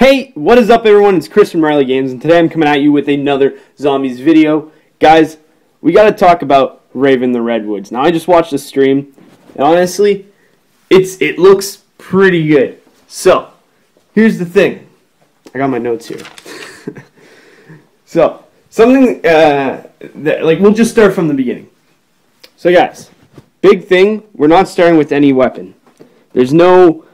Hey, what is up everyone? It's Chris from Riley Games, and today I'm coming at you with another Zombies video. Guys, we gotta talk about Rave in the Redwoods. Now, I just watched the stream, and honestly, it looks pretty good. So, here's the thing. I got my notes here. So, something, we'll just start from the beginning. So guys, big thing, we're not starting with any weapon. There's no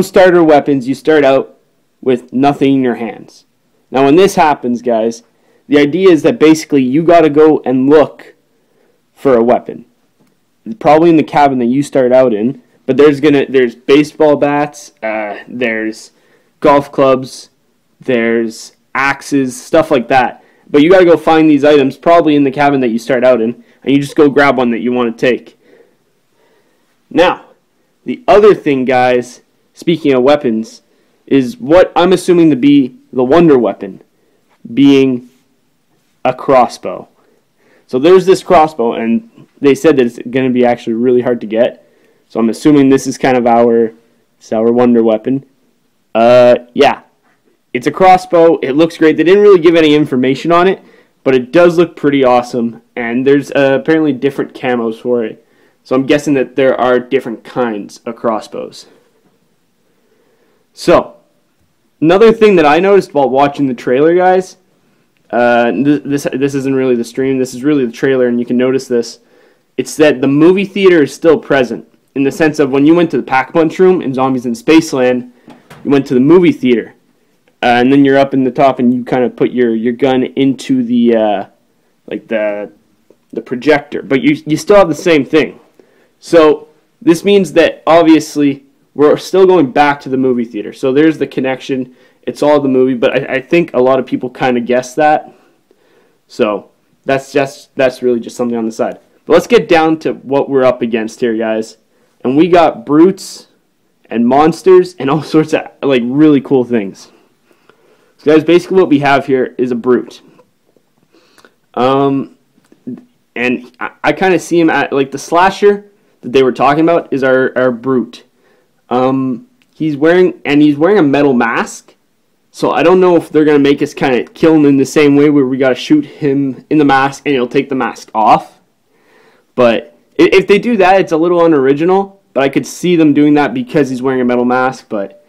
starter weapons. You start out with nothing in your hands. Now when this happens, guys, the idea is that basically you got to go and look for a weapon. Probably in the cabin that you start out in, but there's baseball bats, there's golf clubs, there's axes, stuff like that. But you got to go find these items probably in the cabin that you start out in, and you just go grab one that you want to take. Now, the other thing, guys, speaking of weapons, is what I'm assuming to be the wonder weapon, being a crossbow. So there's this crossbow, and they said that it's going to be actually really hard to get. So I'm assuming this is kind of our wonder weapon. Yeah, it's a crossbow. It looks great. They didn't really give any information on it, but it does look pretty awesome. And there's apparently different camos for it. So I'm guessing that there are different kinds of crossbows. So, another thing that I noticed while watching the trailer, guys, this isn't really the stream, this is really the trailer, and you can notice this. It's that the movie theater is still present, in the sense of when you went to the Pack-a-Punch room in Zombies in Spaceland, you went to the movie theater, and then you're up in the top and you kind of put your gun into the projector, but you still have the same thing. So, this means that obviously we're still going back to the movie theater. So there's the connection. It's all the movie, but I think a lot of people kind of guess that. So that's really just something on the side. But let's get down to what we're up against here, guys. And we got brutes and monsters and all sorts of really cool things. So guys, basically what we have here is a brute. And I kind of see him at the slasher that they were talking about is our brute. He's wearing a metal mask, so I don't know if they're gonna make us kind of kill him in the same way where we gotta shoot him in the mask and he'll take the mask off. But if they do that, it's a little unoriginal. But I could see them doing that because he's wearing a metal mask. But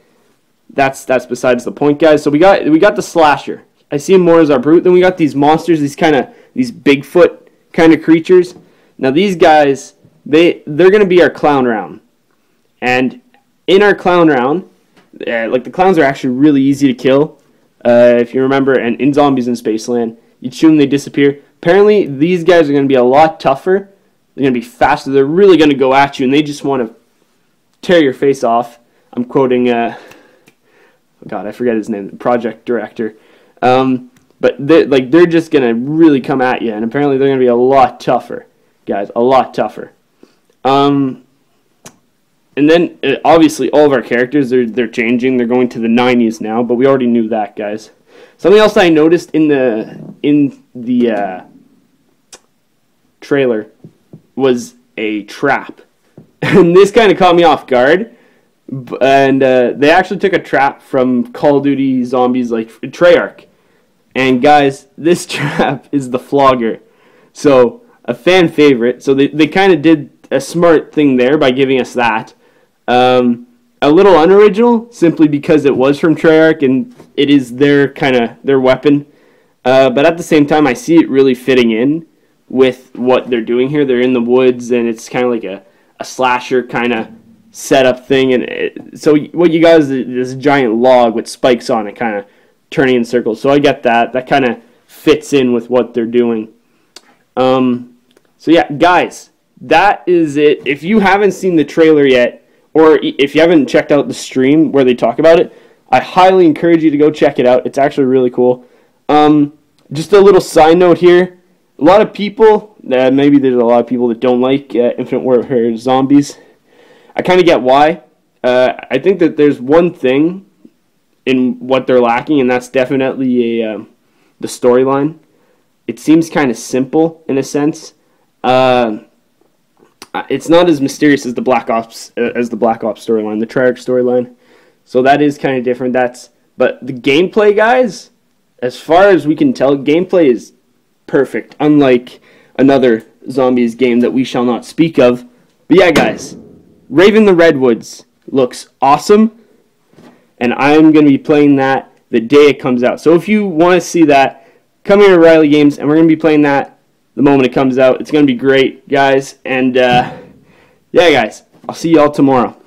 that's besides the point, guys. So we got the slasher. I see him more as our brute. Then we got these monsters, these Bigfoot kind of creatures. Now these guys, they're gonna be our clown round, and in our clown round, the clowns are actually really easy to kill. If you remember, and in Zombies in Spaceland, you shoot them, they disappear. Apparently, these guys are going to be a lot tougher. They're going to be faster. They're really going to go at you, and they just want to tear your face off. I'm quoting, oh God, I forget his name, the project director. But they're just going to really come at you, and apparently they're going to be a lot tougher, guys, a lot tougher. And then, obviously, all of our characters, they're changing. They're going to the 90s now, but we already knew that, guys. Something else I noticed in the trailer was a trap. And this kind of caught me off guard. And they actually took a trap from Call of Duty Zombies, Treyarch. And, guys, this trap is the flogger. So, a fan favorite. So, they kind of did a smart thing there by giving us that. A little unoriginal, simply because it was from Treyarch and it is their weapon. But at the same time, I see it really fitting in with what they're doing here. They're in the woods, and it's kind of like a slasher kind of setup thing. And so what you got is this giant log with spikes on it, kind of turning in circles. So I get that. That kind of fits in with what they're doing. So yeah, guys, that is it. If you haven't seen the trailer yet, or if you haven't checked out the stream where they talk about it, I highly encourage you to go check it out. It's actually really cool. Just a little side note here. A lot of people, maybe there's a lot of people that don't like Infinite Warfare Zombies. I kind of get why. I think that there's one thing in what they're lacking, and that's definitely the storyline. It seems kind of simple in a sense. It's not as mysterious as the Black Ops storyline, the Treyarch storyline. So that is kind of different. That's But the gameplay, guys, as far as we can tell, gameplay is perfect, unlike another zombies game that we shall not speak of. But yeah, guys, Rave in the Redwoods looks awesome, and I'm going to be playing that the day it comes out. So if you want to see that, come here to Riley Games, and we're going to be playing that the moment it comes out. It's going to be great, guys. And yeah, guys, I'll see y'all tomorrow.